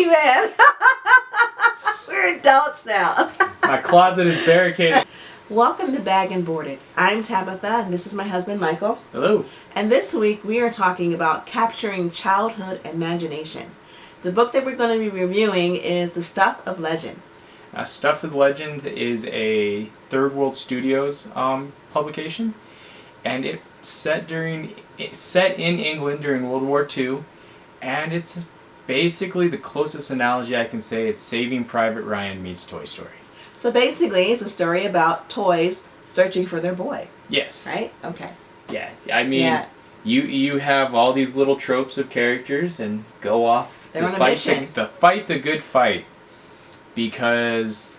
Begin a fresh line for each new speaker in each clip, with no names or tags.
Bogeyman. We're adults now.
My closet is barricaded.
Welcome to Bag and Boarded. I'm Tabitha, and this is my husband, Michael.
Hello.
And this week we are talking about capturing childhood imagination. The book that we're going to be reviewing is The Stuff of Legend.
Stuff of Legend is a Third World Studios publication, and it's set in England during World War II, and it's basically the closest analogy I can say. It's Saving Private Ryan meets Toy Story.
So basically, it's a story about toys searching for their boy.
Yes.
Right? Okay.
Yeah. I mean, you have all these little tropes of characters and go off
They're on a mission.
to fight the good fight. Because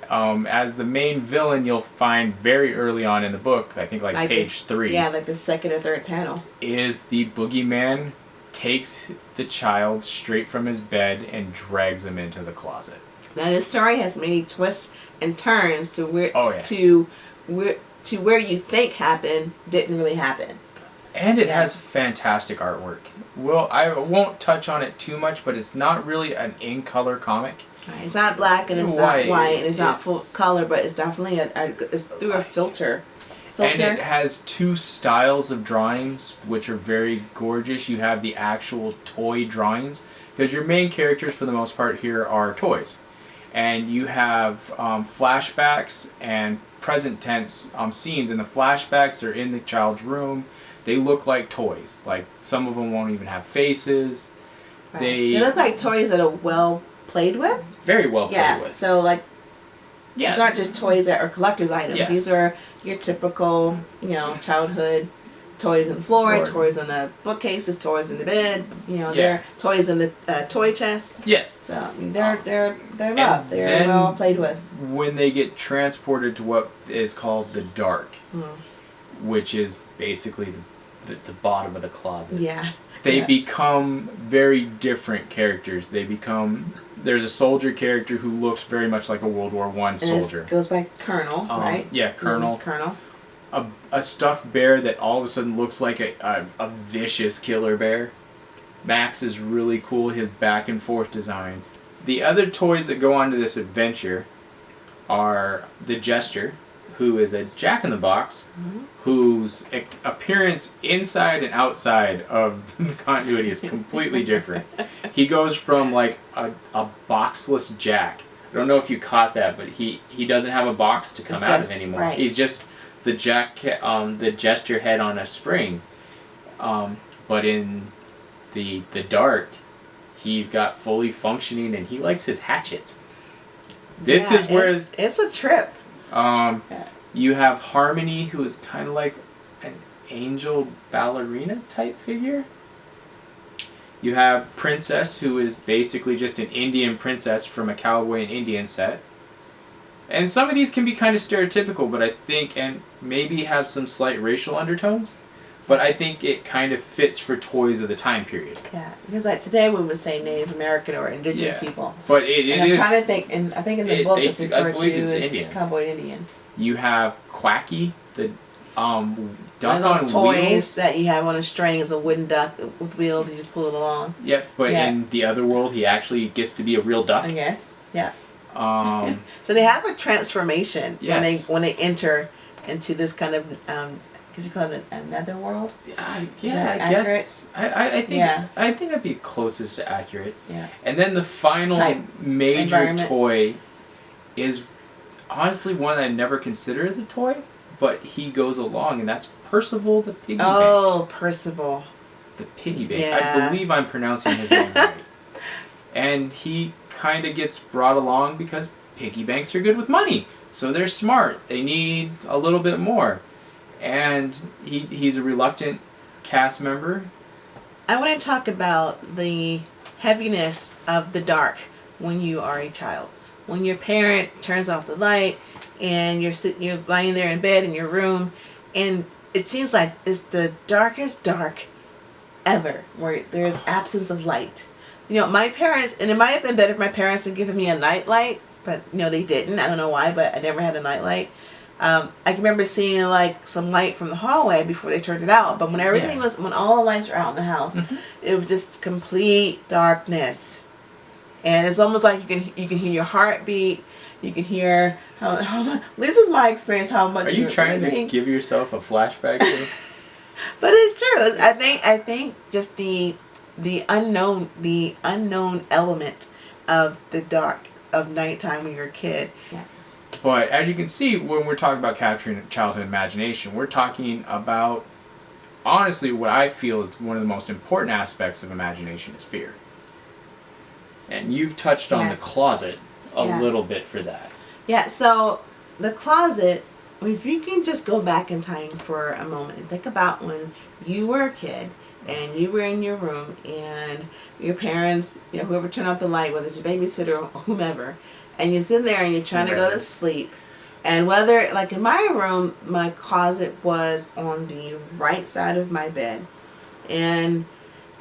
as the main villain, you'll find very early on in the book, I think like page 3.
Yeah, like the second or third panel.
Is the Boogeyman takes the child straight from his bed and drags him into the closet.
Now this story has many twists and turns to where where you think happened didn't really happen.
And it has fantastic artwork. Well, I won't touch on it too much, but it's not really an in-color comic.
It's not black and it's not white and it's not full color, but it's definitely it's through a filter.
And it has two styles of drawings, which are very gorgeous. You have the actual toy drawings, because your main characters for the most part here are toys. And you have flashbacks and present tense scenes. And the flashbacks are in the child's room. They look like toys. Like, some of them won't even have faces.
Right. They look like toys that are well played with.
Very well played with.
So, like, these aren't just toys that are collector's items.
Yes.
These are your typical, childhood toys on the floor, toys on the bookcases, toys in the bed. They're toys in the toy chest.
Yes.
So they're loved. They're well played with.
When they get transported to what is called the dark, which is basically the bottom of the closet.
Yeah.
They become very different characters. There's a soldier character who looks very much like a World War I soldier.
It goes by Colonel, right?
Yeah, Colonel.
Colonel.
A stuffed bear that all of a sudden looks like a vicious killer bear. Max is really cool, his back and forth designs. The other toys that go on to this adventure are the Jester, who is a jack-in-the-box, whose appearance inside and outside of the continuity is completely different. He goes from like a boxless Jack. I don't know if you caught that, but he doesn't have a box to come out of anymore.
Right.
He's just the the Jester head on a spring. But in the dark, he's got fully functioning, and he likes his hatchets. This is where
it's a trip.
You have Harmony, who is kind of like an angel ballerina type figure. You have Princess, who is basically just an Indian princess from a cowboy and Indian set. And some of these can be kind of stereotypical, but I think, and maybe have some slight racial undertones, but I think it kind of fits for toys of the time period.
Yeah, because like today we would say Native American or Indigenous people.
But I'm
trying to think, and I think in the book it's referred to as Cowboy Indian.
You have Quacky, the duck
one of those toys
wheels
that you have on a string is a wooden duck with wheels. You just pull it along.
Yep, but in the other world, he actually gets to be a real duck.
I guess. Yeah. So they have a transformation when they enter into this kind of because you call it another world.
I guess. I think that'd be closest to accurate.
Yeah.
And then the final major toy is honestly one that I never consider as a toy, but he goes along, and that's Percival the piggy bank.
Oh, Percival.
The piggy bank.
Yeah.
I believe I'm pronouncing his name right. And he kind of gets brought along because piggy banks are good with money. So they're smart. They need a little bit more. And he's a reluctant cast member.
I want to talk about the heaviness of the dark when you are a child. When your parent turns off the light and you're lying there in bed in your room, and it seems like it's the darkest dark ever, where there's absence of light. My parents, and it might have been better if my parents had given me a night light, but they didn't. I don't know why, but I never had a night light. I can remember seeing like some light from the hallway before they turned it out, but when everything was, when all the lights were out in the house, it was just complete darkness. and it's almost like you can hear your heartbeat. You can hear how much, this is my experience, how much
Are you
you're
trying
breathing.
to give yourself a flashback here?
But it's true. I think just the unknown element of the dark of nighttime when you're a kid. Yeah.
But as you can see, when we're talking about capturing childhood imagination, we're talking about, honestly, what I feel is one of the most important aspects of imagination is fear. And you've touched on the closet a little bit for that.
Yeah, so the closet, if you can just go back in time for a moment and think about when you were a kid and you were in your room and your parents, whoever turned off the light, whether it's your babysitter or whomever, and you're sitting there and you're trying to go to sleep. And whether, like in my room, my closet was on the right side of my bed. And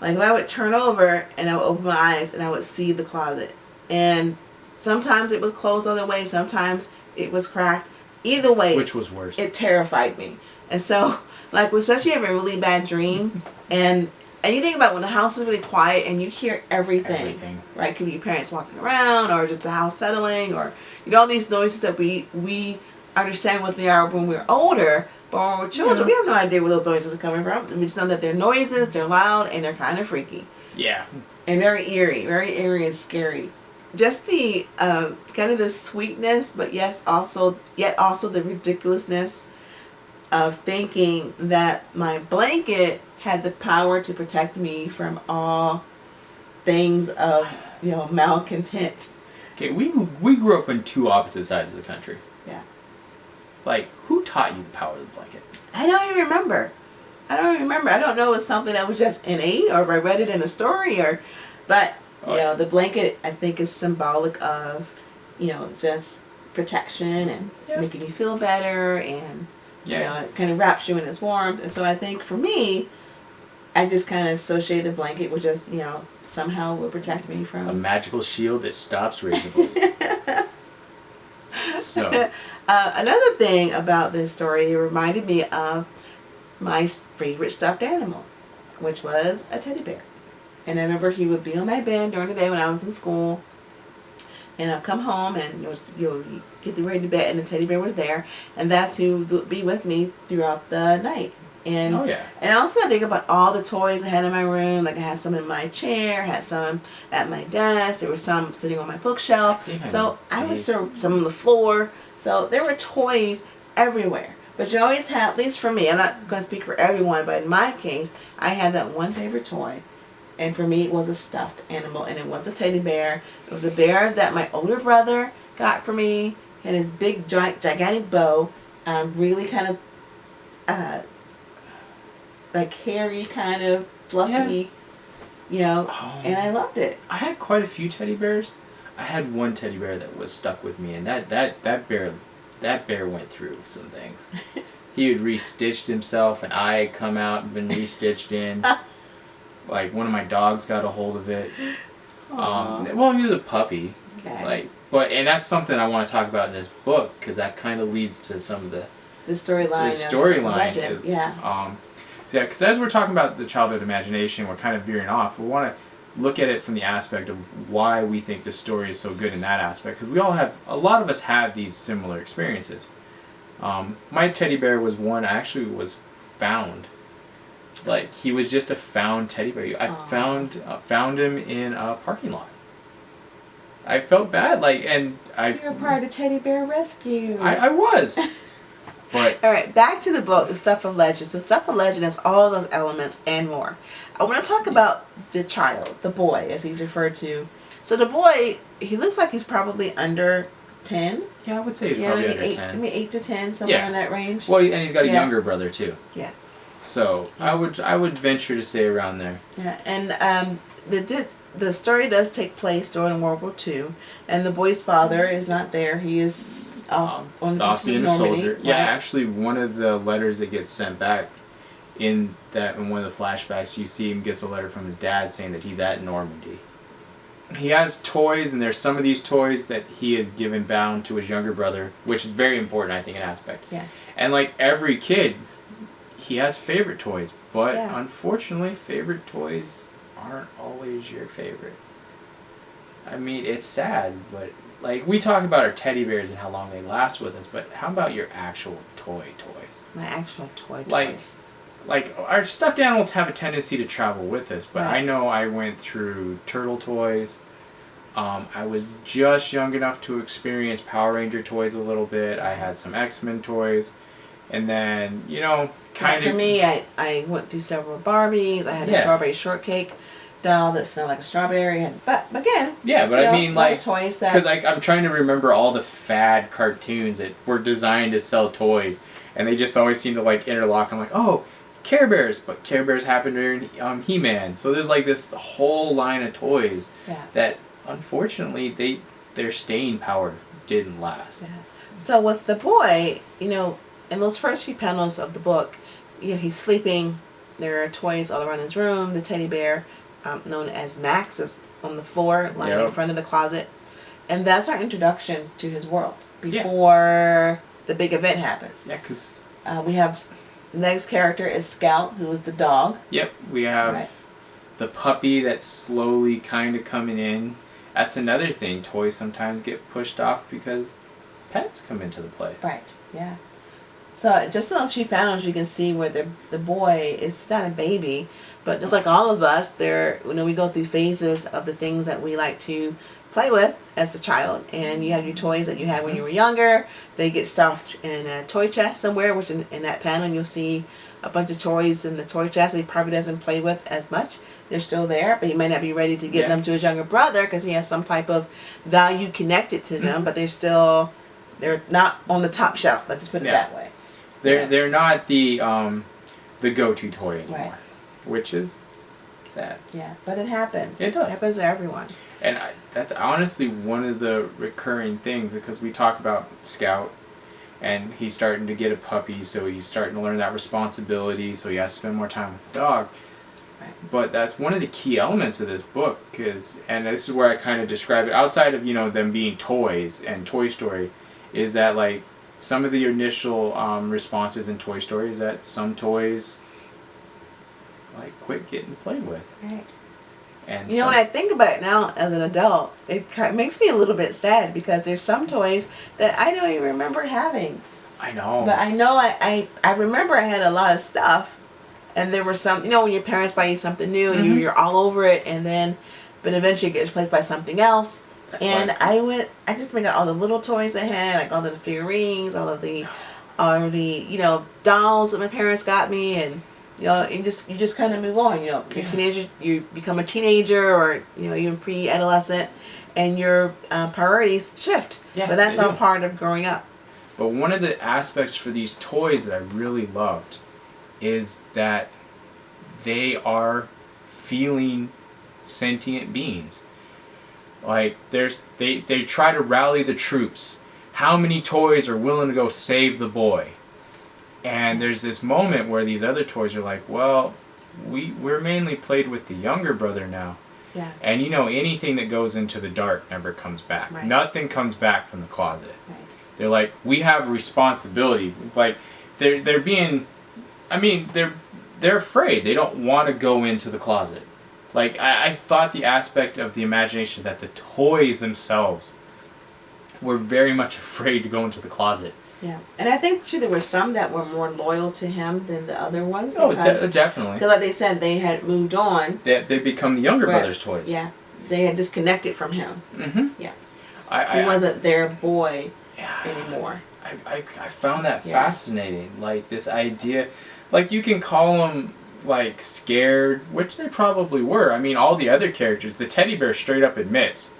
like if I would turn over and I would open my eyes and I would see the closet. And sometimes it was closed all the way, sometimes it was cracked. Either way,
which was worse?
It terrified me. And so, like, especially if you have a really bad dream, and you think about when the house is really quiet and you hear everything. Right? Could be your parents walking around, or just the house settling, or all these noises that we understand what they are when we're older. But when we're children, we have no idea where those noises are coming from. We just know that they're noises, they're loud, and they're kind of freaky.
Yeah.
And very eerie and scary. Just the kind of the sweetness, but yet also the ridiculousness of thinking that my blanket had the power to protect me from all things of malcontent.
Okay, we grew up on two opposite sides of the country.
Yeah.
Like, who taught you the power of the blanket?
I don't even remember. I don't know if it's something that was just innate, or if I read it in a story, but the blanket, I think, is symbolic of, just protection and making you feel better, and it kind of wraps you in its warmth. And so I think for me, I just kind of associate the blanket with just, somehow will protect me from
a magical shield that stops razor blades. So
another thing about this story, it reminded me of my favorite stuffed animal, which was a teddy bear. And I remember he would be on my bed during the day when I was in school, and I'd come home and you get ready to bed, and the teddy bear was there, and that's who would be with me throughout the night. And and also I think about all the toys I had in my room. Like I had some in my chair, had some at my desk. There were some sitting on my bookshelf. So I was some on the floor. So there were toys everywhere. But you always have, at least for me, I'm not going to speak for everyone, but in my case, I had that one favorite toy. And for me, it was a stuffed animal, and it was a teddy bear. It was a bear that my older brother got for me. He had his big, gigantic bow, really kind of like hairy, kind of fluffy, and I loved it.
I had quite a few teddy bears. I had one teddy bear that was stuck with me, and that bear went through some things. He had restitched himself, and I had come out and been restitched in. Like, one of my dogs got a hold of it. Well, he was a puppy. Okay. And that's something I want to talk about in this book, because that kind of leads to some of the storyline. Because as we're talking about the childhood imagination, we're kind of veering off. We want to look at it from the aspect of why we think the story is so good in that aspect, because a lot of us have these similar experiences. My teddy bear was one actually was found. Like, he was just a found teddy bear. I found him in a parking lot. I felt bad,
You're part of the teddy bear rescue.
I was. But
all right, back to the book, The Stuff of Legend. So Stuff of Legend has all those elements and more. I want to talk about the child, the boy, as he's referred to. So the boy, he looks like he's probably under 10.
Yeah, I would say he's probably under 10.
Maybe 8 to 10, somewhere in that range.
Well, and he's got a younger brother, too.
Yeah.
So I would venture to say around there.
Yeah, and the story does take place during World War II, and the boy's father is not there. He is on
being a soldier.
Right?
Yeah, actually, one of the letters that gets sent back in one of the flashbacks, you see him gets a letter from his dad saying that he's at Normandy. He has toys, and there's some of these toys that he has given bound to his younger brother, which is very important, I think, in aspect.
Yes.
And like every kid, he has favorite toys, but unfortunately, favorite toys aren't always your favorite. I mean, it's sad, but like we talk about our teddy bears and how long they last with us, but how about your actual toys?
My actual toys.
Like our stuffed animals have a tendency to travel with us, but
Right.
I know I went through turtle toys. I was just young enough to experience Power Ranger toys a little bit. I had some X-Men toys, and then kind
For
of.
me, I went through several Barbies. I had a
Yeah.
strawberry shortcake doll that smelled like a strawberry, but again,
Yeah, but I mean, like,
toys that
because I'm trying to remember all the fad cartoons that were designed to sell toys, and they just always seem to like interlock. I'm like, oh, Care Bears, but Care Bears happened during He-Man. So there's like this whole line of toys that unfortunately their staying power didn't last.
Yeah. So with the boy, in those first few panels of the book, he's sleeping. There are toys all around his room. The teddy bear, known as Max, is on the floor, lying in front of the closet. And that's our introduction to his world before the big event happens.
Yeah, because...
we have... The next character is Scout, who is the dog.
Yep, we have the puppy that's slowly kind of coming in. That's another thing. Toys sometimes get pushed off because pets come into the place.
Right, yeah. So just in those few panels, you can see where the boy is not a baby, but just like all of us, we go through phases of the things that we like to play with as a child, and you have your toys that you had when you were younger. They get stuffed in a toy chest somewhere, which in that panel you'll see a bunch of toys in the toy chest that he probably doesn't play with as much. They're still there, but he may not be ready to give them to his younger brother because he has some type of value connected to them, but they're not on the top shelf. Let's just put it that way.
They're not the go-to toy anymore, which is sad.
Yeah, but it happens.
It does.
It happens to everyone.
And that's honestly one of the recurring things, because we talk about Scout, and he's starting to get a puppy, so he's starting to learn that responsibility, so he has to spend more time with the dog. Right. But that's one of the key elements of this book, and this is where I kind of describe it, outside of them being toys and Toy Story, is that like some of the initial responses in Toy Story is that some toys like quit getting played with.
Right.
And
when I think about it now as an adult, it makes me a little bit sad because there's some toys that I don't even remember having.
I know.
But I know I remember I had a lot of stuff, and there were some, when your parents buy you something new and you're all over it, but eventually it gets replaced by something else. That's I just made out all the little toys I had, like all the figurines, all the dolls that my parents got me, and you just kind of move on. You're teenager, you become a teenager, or even pre-adolescent, and your priorities shift. Yeah, but that's all part of growing up.
But one of the aspects for these toys that I really loved is that they are feeling sentient beings. Like they try to rally the troops. How many toys are willing to go save the boy? And there's this moment where these other toys are like, well, we're mainly played with the younger brother now.
Yeah. And
anything that goes into the dark never comes back.
Right.
Nothing comes back from the closet.
Right.
They're like, we have a responsibility. Like they're being, they're afraid. They don't want to go into the closet. Like I thought the aspect of the imagination that the toys themselves were very much afraid to go into the closet.
Yeah, and I think too there were some that were more loyal to him than the other ones.
Oh, definitely.
Because like they said, they had moved on.
They become the younger brother's toys.
Yeah, they had disconnected from him.
Mm-hmm.
Yeah,
he
wasn't their boy anymore.
I found that fascinating. Like this idea, like you can call them like scared, which they probably were. All the other characters, the teddy bear straight up admits,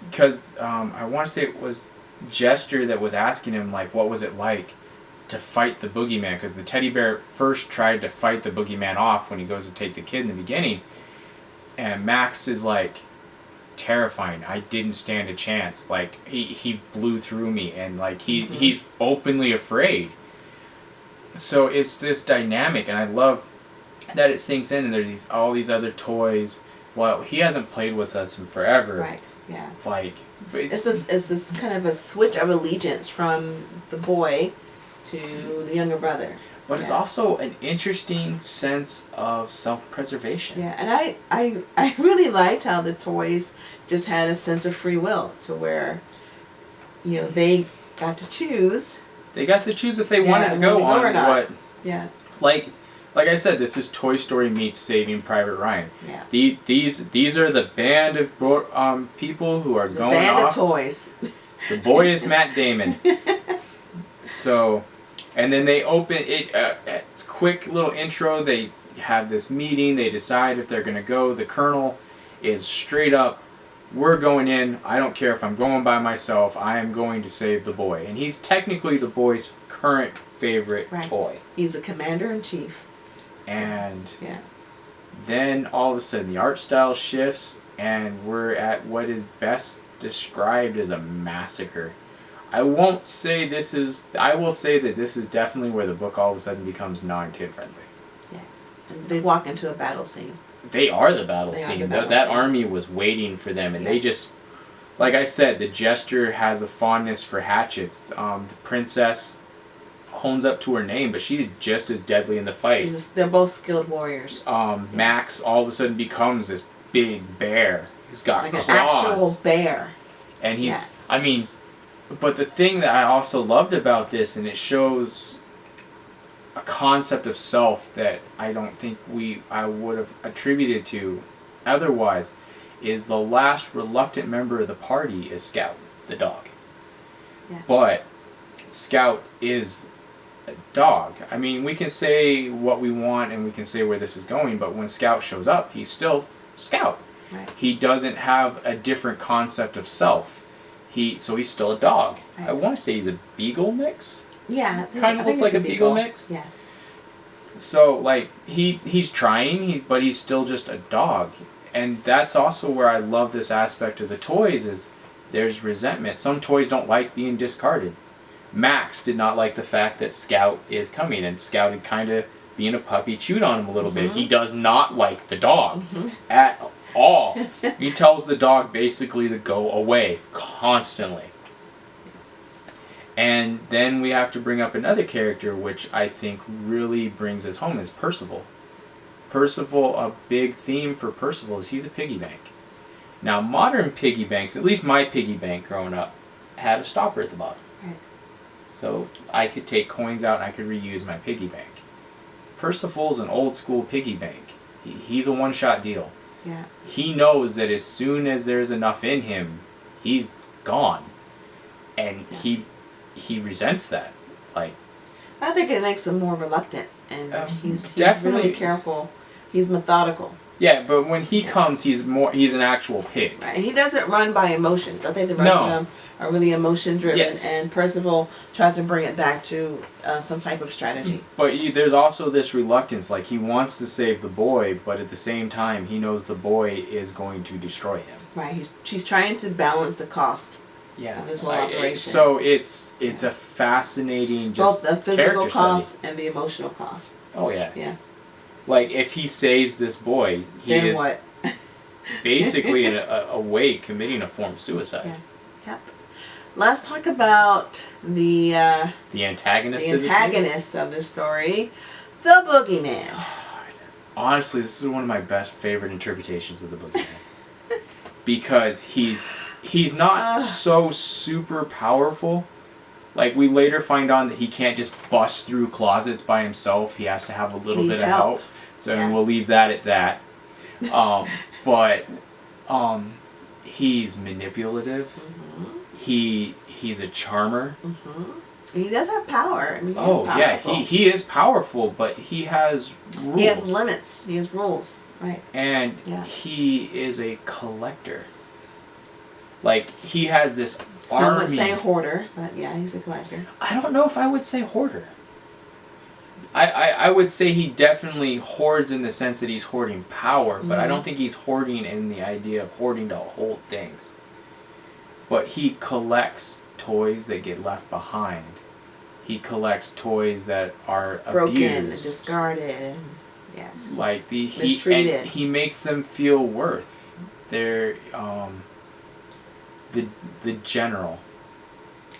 because I want to say it was Gesture that was asking him like what was it like to fight the boogeyman, because the teddy bear first tried to fight the boogeyman off when he goes to take the kid in the beginning, and Max is like, terrifying, I didn't stand a chance, like he blew through me, and like he's openly afraid. So it's this dynamic, and I love that it sinks in, and there's all these other toys. Well, he hasn't played with us in forever.
Right. Yeah.
Like
it's this kind of a switch of allegiance from the boy to the younger brother.
but it's also an interesting sense of self-preservation.
Yeah, and I really liked how the toys just had a sense of free will to where, you know, they got to choose.
They got to choose if they wanted to go on
or not.
what.
Yeah.
Like I said, this is Toy Story meets Saving Private Ryan.
Yeah.
These are the band of people who are going
band
off.
of toys.
The boy is Matt Damon. So, and then they open it. It's a quick little intro. They have this meeting. They decide if they're going to go. The Colonel is straight up, we're going in. I don't care if I'm going by myself. I am going to save the boy. And he's technically the boy's current favorite toy.
He's a commander-in-chief.
And
yeah.
Then all of a sudden the art style shifts and we're at what is best described as a massacre. I will say that this is definitely where the book all of a sudden becomes non-kid friendly.
Yes. And they walk into a battle scene.
They are the battle scene. That army was waiting for them, and they just, like I said, the gesture has a fondness for hatchets. The princess hones up to her name, but she's just as deadly in the fight.
They're both skilled warriors.
Max all of a sudden becomes this big bear. He's got
like
claws.
An actual bear.
And he's, I mean, but the thing that I also loved about this, and it shows a concept of self that I don't think I would have attributed to otherwise, is the last reluctant member of the party is Scout, the dog.
Yeah.
But Scout is a dog. I mean, we can say what we want and we can say where this is going, but when Scout shows up, he's still Scout.
Right.
He doesn't have a different concept of self. So he's still a dog. Right. I want to say he's a beagle mix.
Yeah,
kind of looks like a beagle mix.
Yes.
So like he's trying, but he's still just a dog, and that's also where I love this aspect of the toys is there's resentment. Some toys don't like being discarded. Max did not like the fact that Scout is coming, and Scout had kind of being a puppy chewed on him a little bit. He does not like the dog at all. He tells the dog basically to go away constantly. And then we have to bring up another character which I think really brings us home is Percival. Percival, a big theme for Percival is he's a piggy bank. Now modern piggy banks, at least my piggy bank growing up, had a stopper at the bottom.
Right.
So I could take coins out and I could reuse my piggy bank. Percival's an old school piggy bank. He's a one-shot deal.
Yeah.
He knows that as soon as there's enough in him, he's gone. And he resents that. Like,
I think it makes him more reluctant, and he's
definitely
really careful. He's methodical.
Yeah, but when he comes, he's an actual pig.
Right. And he doesn't run by emotions. I think the rest of them are really emotion driven, and Percival tries to bring it back to some type of strategy.
But there's also this reluctance, like he wants to save the boy, but at the same time he knows the boy is going to destroy him.
Right. He's trying to balance the cost.
Yeah.
Of this whole operation.
So it's a fascinating
both the physical cost
study.
and the emotional cost.
Oh yeah.
Yeah.
Like if he saves this boy, he
then
is
what?
basically in a way committing a form of suicide.
Yes. Yep. Let's talk about the
antagonist.
Of this story, the Bogeyman.
Honestly, this is one of my best favorite interpretations of the Bogeyman because he's not so super powerful. Like we later find on that he can't just bust through closets by himself. He has to have a little bit of help. So we'll leave that at that. But he's manipulative. He's a charmer.
And he does have power. I mean,
he is powerful, but he has rules.
He has limits. He has rules. Right.
And he is a collector. Like he has this
Some
army.
would say hoarder, but yeah, he's a collector.
I don't know if I would say hoarder. I would say he definitely hoards in the sense that he's hoarding power, but I don't think he's hoarding in the idea of hoarding to hold things. But he collects toys that get left behind. He collects toys that are
broken,
abused,
discarded. Yes.
Like
mistreated.
And he makes them feel worth. They're the general.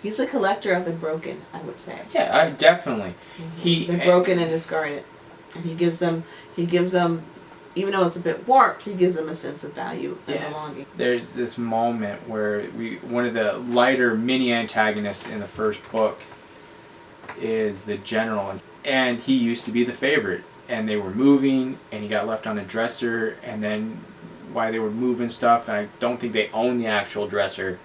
He's a collector of the broken, I would say.
Yeah, definitely.
The broken and discarded, and he gives them, even though it's a bit warped, he gives them a sense of value and belonging.
There's this moment where one of the lighter mini antagonists in the first book is the general, and he used to be the favorite, and they were moving, and he got left on a dresser, and then while they were moving stuff, and I don't think they own the actual dresser,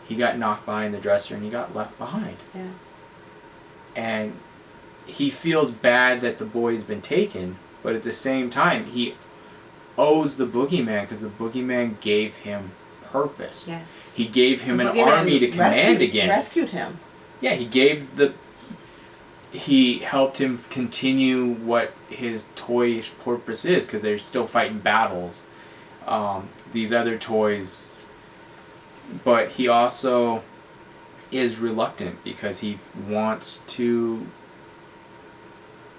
he got knocked behind the dresser and he got left behind.
Yeah.
And he feels bad that the boy's been taken, but at the same time, he owes the Boogeyman because the Boogeyman gave him purpose.
Yes.
He gave him an army to command again.
Rescued him.
Yeah, he helped him continue what his toy's purpose is because they're still fighting battles. These other toys, but he also is reluctant because he wants to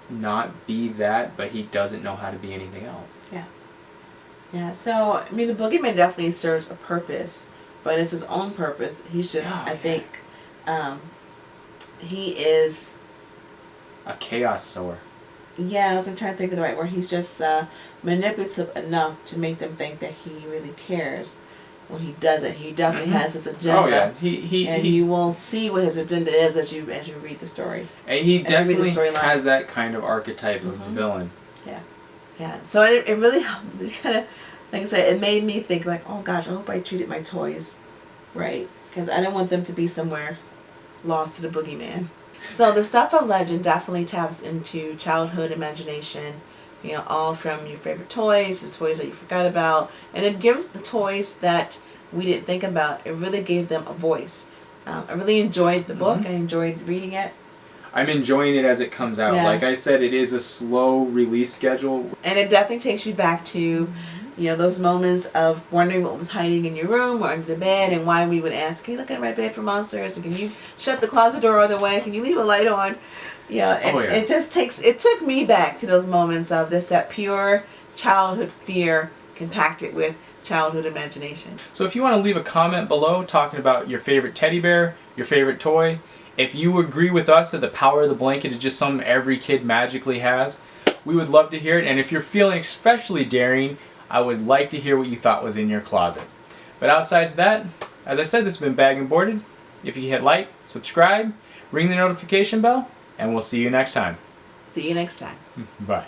not be that, but he doesn't know how to be anything else.
Yeah. Yeah, so, I mean, the Boogeyman definitely serves a purpose, but it's his own purpose. He's just, I think, he is...
a chaos sower.
Yeah, I'm trying to think of the right word. He's just manipulative enough to make them think that he really cares when he doesn't. He definitely has his agenda.
Oh yeah,
you will see what his agenda is as you read the stories.
And he definitely has that kind of archetype of villain.
Yeah, yeah. So it really kind of, like I said, it made me think like, oh gosh, I hope I treated my toys right, because I don't want them to be somewhere lost to the Boogeyman. So the Stuff of Legend definitely taps into childhood imagination, you know, all from your favorite toys, the toys that you forgot about, and it gives the toys that we didn't think about, it really gave them a voice. I really enjoyed the book. I enjoyed reading it. I'm
enjoying it as it comes out. Like I said, it is a slow release schedule.
And it definitely takes you back to, you know, those moments of wondering what was hiding in your room or under the bed, and why we would ask, can you look at my bed for monsters? And can you shut the closet door all the way? Can you leave a light on? Yeah, it just it took me back to those moments of just that pure childhood fear compacted with childhood imagination.
So if you want to leave a comment below talking about your favorite teddy bear, your favorite toy, if you agree with us that the power of the blanket is just something every kid magically has, we would love to hear it. And if you're feeling especially daring, I would like to hear what you thought was in your closet. But outside of that, as I said, this has been Bag and Boarded. If you hit like, subscribe, ring the notification bell, and we'll see you next time.
See you next time.
Bye.